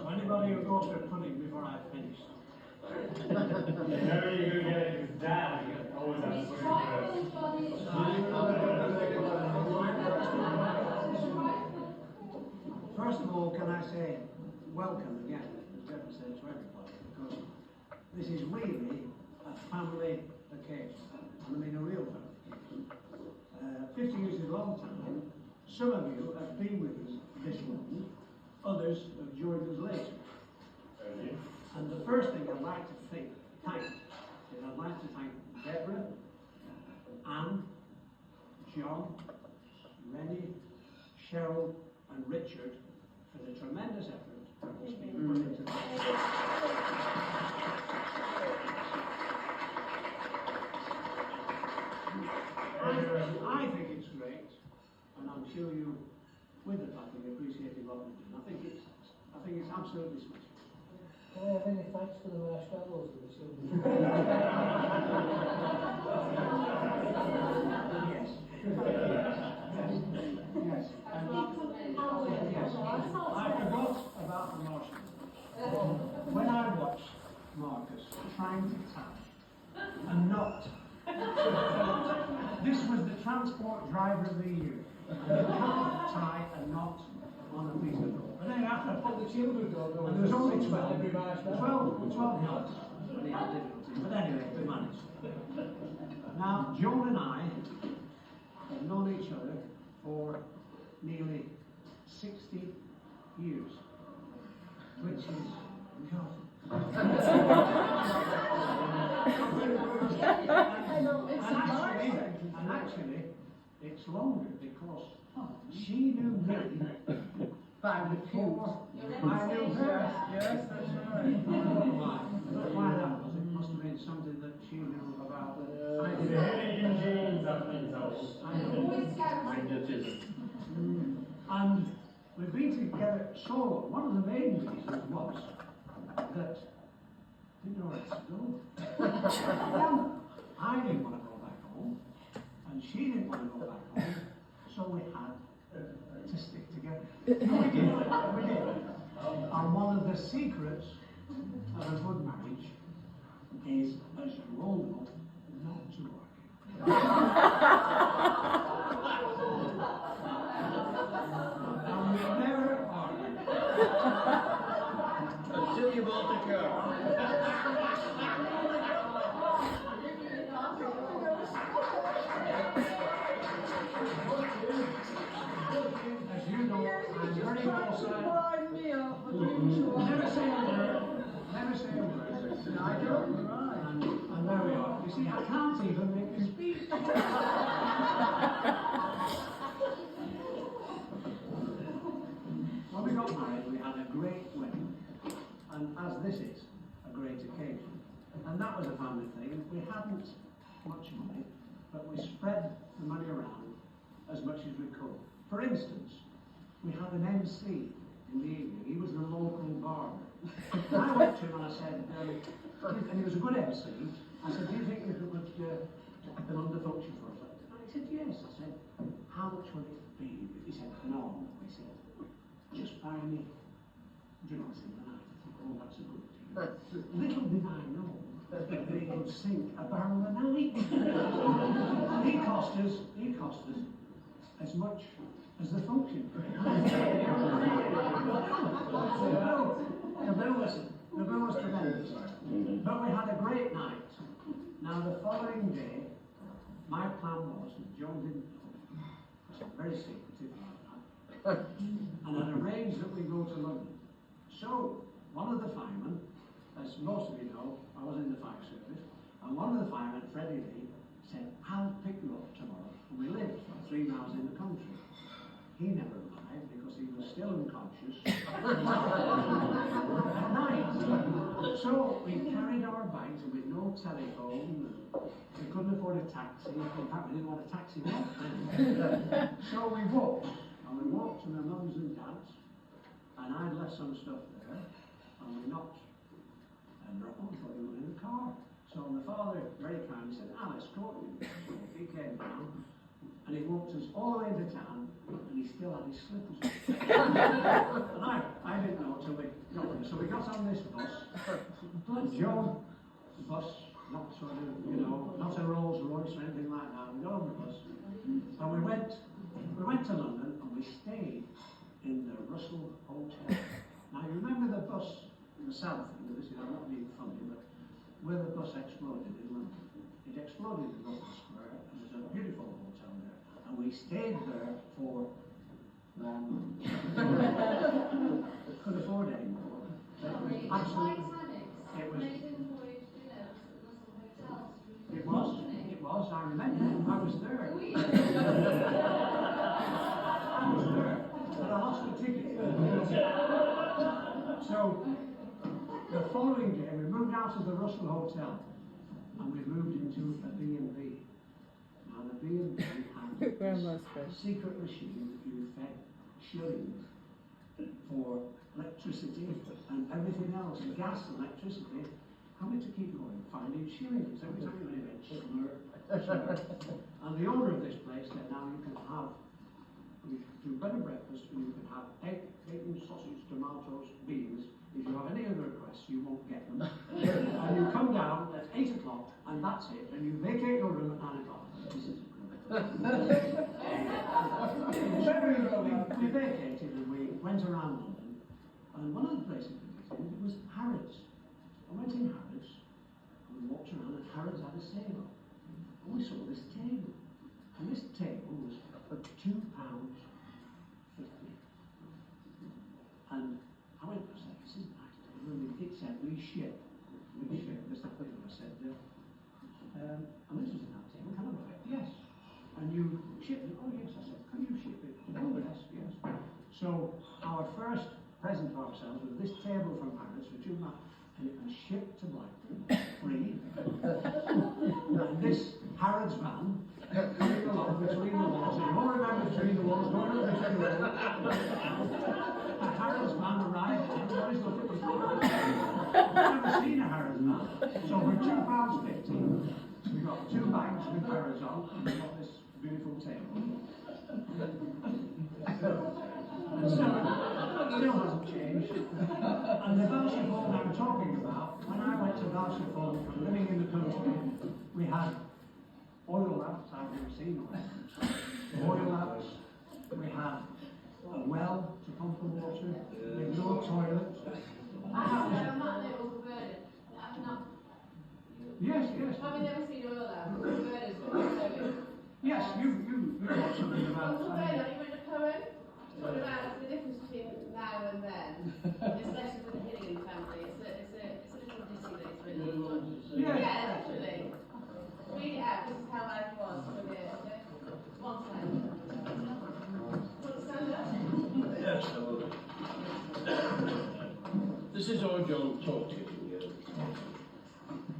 Anybody who goes for pudding before I finish? Whenever you get it, his dad always has pudding first. First of all, can I say welcome again, as Deborah said, to everybody, because this is really a family occasion, and I mean a real family occasion. 50 years is a long time. Some of you have been with us this long, others have joined us later. And the first thing I'd like to thank is I'd like to thank Deborah, Anne, John, Rennie, Cheryl and Richard for the tremendous effort that's been put into this. I think it's great, and I'm sure you, with the family, appreciate what we do. I think it's absolutely smashing. Can I have any thanks for the marshmallows for the children? Yes. Yes. I forgot about the marshmallows. When I watched Marcus trying to tie a knot, this was the transport driver of the year. You can't tie a knot on a piece of rope. And then after I put the children on, and there was only 12 knots. They had difficulties. But anyway, we managed. Now, Joan and I have known each other for nearly 60 years, which is God. and actually, it's longer because she knew me before I knew her. Yes, that's right. Why that was, it must have been something that she knew about. The Hinnigan genes have been told. Magnetism. And we've been together so long. One of the main reasons was that I didn't know where to go. I didn't want to go back home, and she didn't want to go back home, so we had to stick together. We did. And one of the secrets of a good marriage is, as you all know, not to argue. And we never argued. Until you bought the car. You see, I can't even make a speech. When we got married, we had a great wedding, and as this is, a great occasion. And that was a family thing. We hadn't much money, but we spread the money around as much as we could. For instance, we had an MC in the evening. He was the local barber. And I went to him and I said, and he was a good MC. I said, do you think you could run the function for us? And he said, yes. I said, how much would it be? He said, no. He said, just buy me drinks in the night. I thought, oh, that's a good deal. Little did I know that they could sink a barrel a night. He cost us as much as the function. The bill was tremendous. But we had a great night. Now the following day, my plan was, and John didn't know, because I'm very secretive like that, and I'd arranged that we go to London. So, one of the firemen, as most of you know, I was in the fire service, and one of the firemen, Freddie Lee, said, I'll pick you up tomorrow. And we lived 3 miles in the country. He never arrived because he was still unconscious at night. So we carried our bags and with no telephone, we couldn't afford a taxi. In fact, we didn't want a taxi back then. So we walked, and we walked to my mum's and dad's, and I'd left some stuff there, and we knocked, and no one thought he was in the car. So my father, very kindly, said, Alice, go with me. So he came down, and he walked us all the way into town, and he still had his slippers on. And I didn't know till we got there. So we got on this bus, and Joe, the bus, not sort of, not a Rolls Royce or anything like that. We got on the bus, and we went to London, and we stayed in the Russell Hotel. Now you remember the bus, the south thing, this is not being funny, but where the bus exploded in London. It exploded in Russell Square, and there's a beautiful hotel there. And we stayed there for long. Couldn't afford any more. It was absolutely. It was. I remember. I was there. But I lost the ticket. So the following day, we moved out of the Russell Hotel, and we moved into a B&B. Now the B&B had a secret machine that you fed shillings for electricity and everything else, and gas and electricity. How many to keep going? Finding shillings every time you went, slur. And the owner of this place said, now you can do better breakfast, and you can have egg, bacon, sausage, tomatoes, beans. If you have any other requests, you won't get them. And you come down at 8 o'clock, and that's it, and you vacate your room at 9 o'clock. This is we vacated and we went around London, and one of the places we visited was Harrods. I went in Harrods, and we walked around, and Harrods had a sale on. And we saw this table, and this table was £2.50. And I went, I said, this is nice table, and it said, we ship, there's the thing I said, and this is a nice table, can I buy it? Yes. And you ship it? Oh yes, I said, can you ship it? Oh yes, yes. So our first present for ourselves was this table from Harrods for £2, and it was shipped to Blackburn, free. And this Harrods van, coming along between the walls, and you all remember between the walls, going up between the walls. A Harrods van arrived, and everybody's looking at me. I've never seen a Harrods van. So for £2.50, we got 2 bags with Harrods on, and we got this beautiful table. And still hasn't changed. And the Belshire I'm talking about, when I went to Belshire from living in the country, we had oil lamps. I've never seen oil lamps. We had a well to pump the water, with no toilet. Yes, yes. Have you never seen oil lamp? Yes, you know something about you read a poem? What about the difference between now and then? Especially for the Hinnigan family. It's a little ditty that it's written. Yeah, definitely.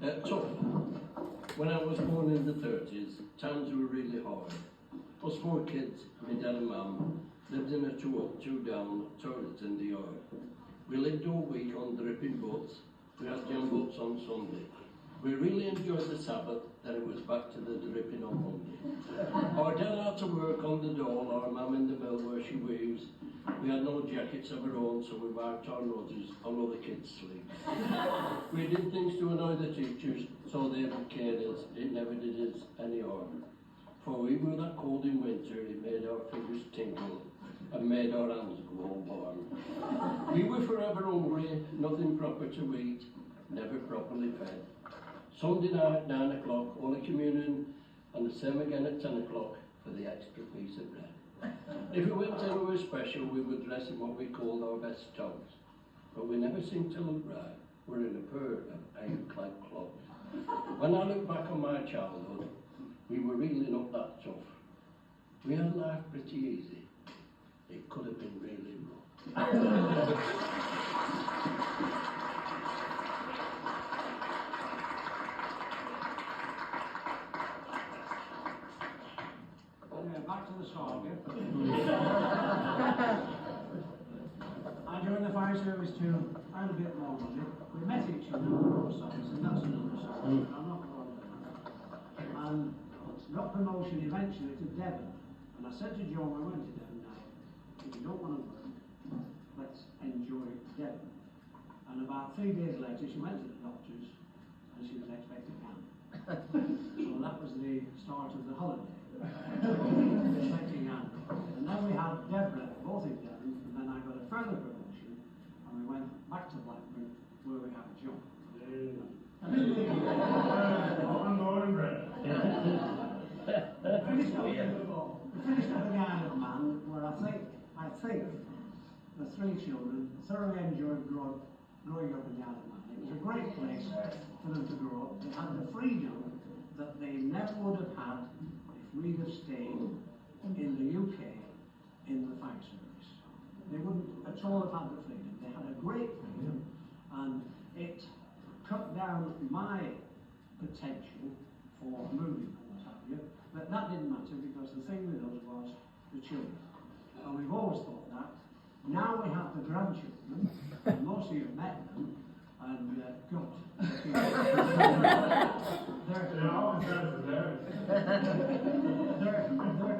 Tough. When I was born in the 30s, times were really hard. Us 4 kids, my dad and mum, lived in a two-down toilet in the yard. We lived all week on dripping boats. We had jam boats on Sunday. We really enjoyed the Sabbath, then it was back to the dripping on Monday. Our dad had to work on the dole, our mum in the mill where she weaves. We had no jackets of our own, so we wiped our noses on other kids' sleep. We did things to annoy the teachers, so they would cane us. It never did us any harm. For we were that cold in winter, it made our fingers tingle and made our hands go all warm. We were forever hungry, nothing proper to eat, never properly fed. Sunday night, 9 o'clock, Holy Communion, and the same again at 10 o'clock for the extra piece of bread. If it went anywhere special, we would dress in what we called our best togs. But we never seemed to look right. We're in a pair of iron-clad clogs. When I look back on my childhood, we were really not that tough. We had life pretty easy. It could have been really rough. Back to the saga. I joined the fire service to earn a bit more money. We met each other on the roadsides, and that's another story. I'm not going to that. And got promotion eventually to Devon. And I said to Joan, I went to Devon now, if you don't want to work, let's enjoy Devon. And about 3 days later, she went to the doctor's and she was expecting Anne. So that was the start of the holiday. Expecting Anne. And then we had Deborah, both in Devon, and then I got a further promotion, and we went back to Blackburn, where we had John. Finished up in the Isle of Man, where I think the 3 children thoroughly enjoyed growing up in the Isle of Man. It was a great place for them to grow up. They had the freedom that they never would have had if we'd have stayed in the UK in the fire service. They wouldn't at all have had the freedom. They had a great freedom, and it cut down my potential for moving and what have you. But that didn't matter, because the thing with us was the children. And we've always thought that. Now we have the grandchildren, and most of you have met them, and God, they're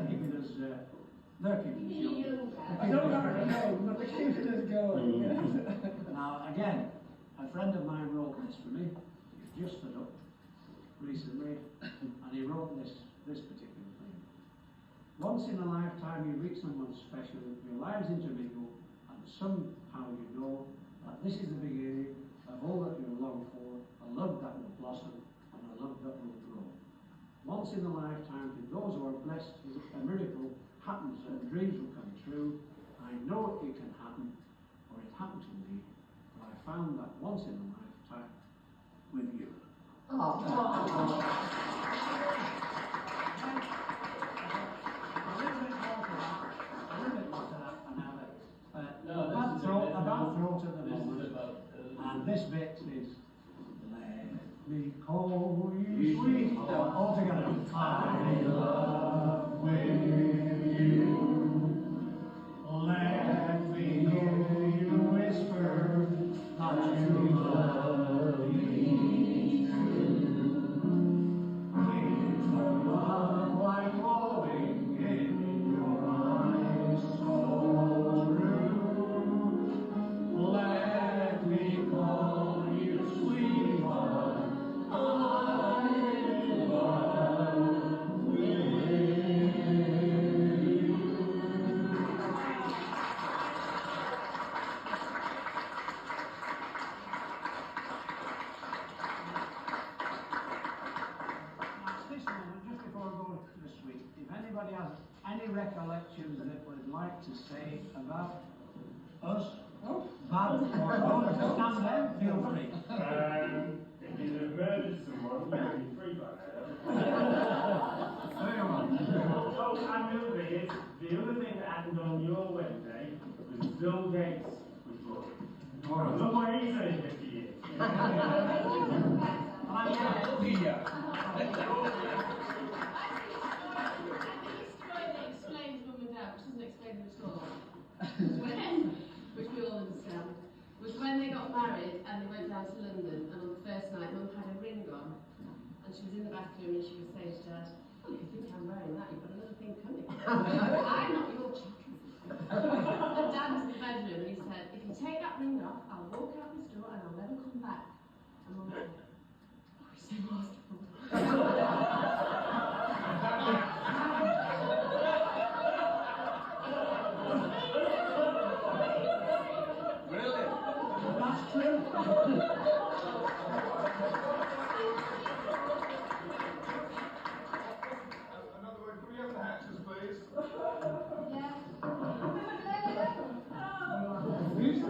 keeping us young. I don't know, but they're keeping us going. Now again, a friend of mine wrote this for me. He's just stood up recently, and he wrote this particular thing. Once in a lifetime you meet someone special, your lives intermingle, and somehow you know that this is the beginning of all that you long for, a love that will blossom, and a love that will grow. Once in a lifetime, to those who are blessed, a miracle happens and dreams will come true. I know it can happen, or it happened to me, but I found that once in a lifetime with you. A little bit more to that, and about throat at the moment, and this bit is let me call you sweet. All together. I love with you. Let me hear you whisper that you love me true. With the love like glowing in your eyes so true. Let me call you sweetheart. I love with you. At this moment, just before we go to the suite, if anybody has any recollections that would like to say about us, bad or good, stand there, feel free. If you have murdered someone, you can be free by now. Very well. Oh, and the other thing is, the other thing that happened on your Wednesday was Bill Gates was booked. All right. Look what he's saying 50 years. And I'm I'm not your children. And Dad was in the bedroom and he said, if you take that ring off, I'll walk out this door and I'll never come back. And Mum went, oh, he's so masterful. Really? That's true. Another one, can we have the hatches, please? Yeah. Who's the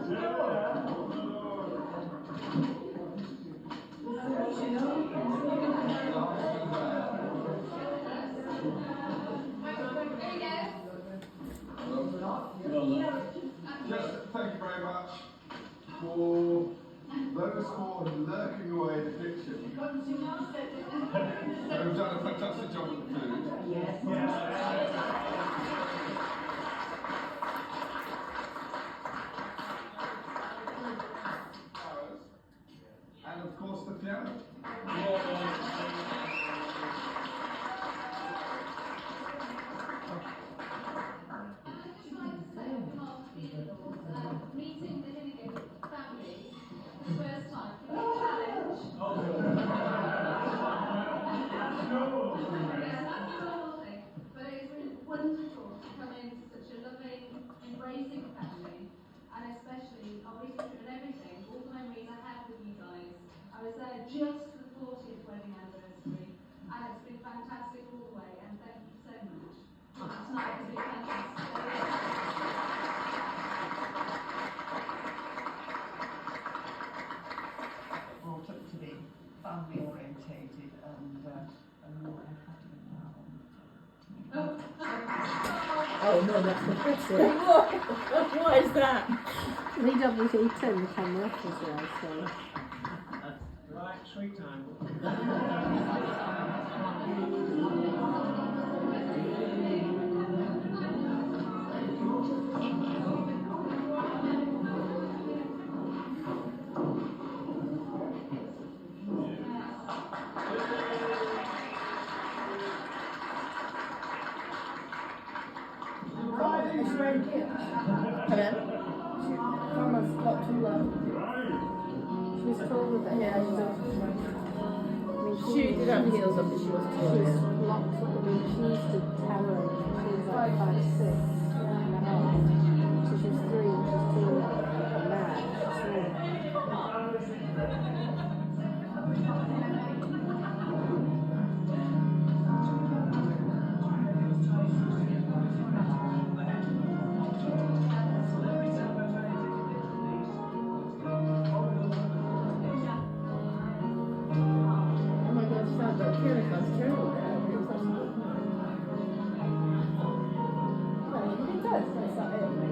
Yes, thank you very much for those for lurking away in the kitchen. They've done a fantastic job with the food. Yes. And of course the piano. Meeting the Hinnigan family for the first time. Challenge. Yeah, that's the whole thing. But it's really wonderful to come into such a loving, embracing family, and especially, obviously, and everything, all the memories I had with you guys. I was there just for the 40th wedding anniversary, and it's been fantastic all the way, and thank you so much. Tonight has been fantastic. Brought up to be family orientated and more emphatic now. Oh no, that's the first one. What is that? VW's eaten the camera off as well, so. Right, sweet time. Hello? Mama's got too low. She's taller than Yeah, her. she did have heels up, but she wasn't tall. She's lots of, she used to tower. She was like 5'6" and a half. So she's 3 inches taller. And now she's 3. Oh my gosh, that Karen sounds terrible. No, it does, that's not it.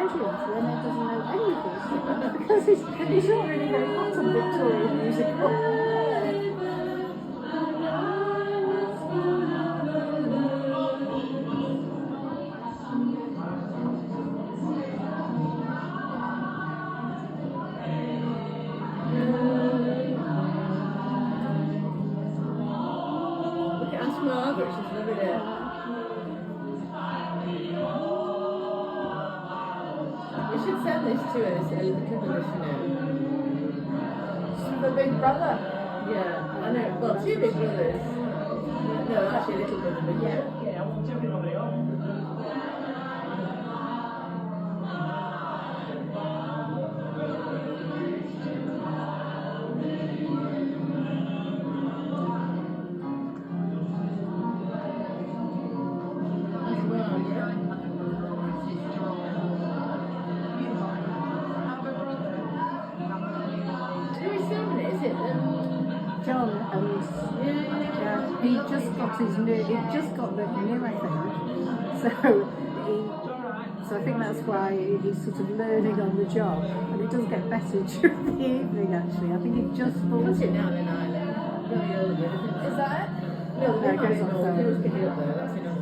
audience, then it doesn't know anything. Because it's not really very hot on Victorian musical. Look at Aunt Margaret, she's loving it. We should send this to her, this the cover this, you know. She's a big brother. Yeah, I know. Well, two big brothers. No, actually a little brother, but yeah. Yeah, I want everybody on. As well, yeah. Who is filming it? Is it John and he just got his new, he just got the new, I think. So I think that's why he's sort of learning on the job, and it does get better during the evening. Actually, I think he just bought Put it down in Ireland. Very old, isn't it? Is that it? No, No, it goes on no, film. it was picking up there, that's enough.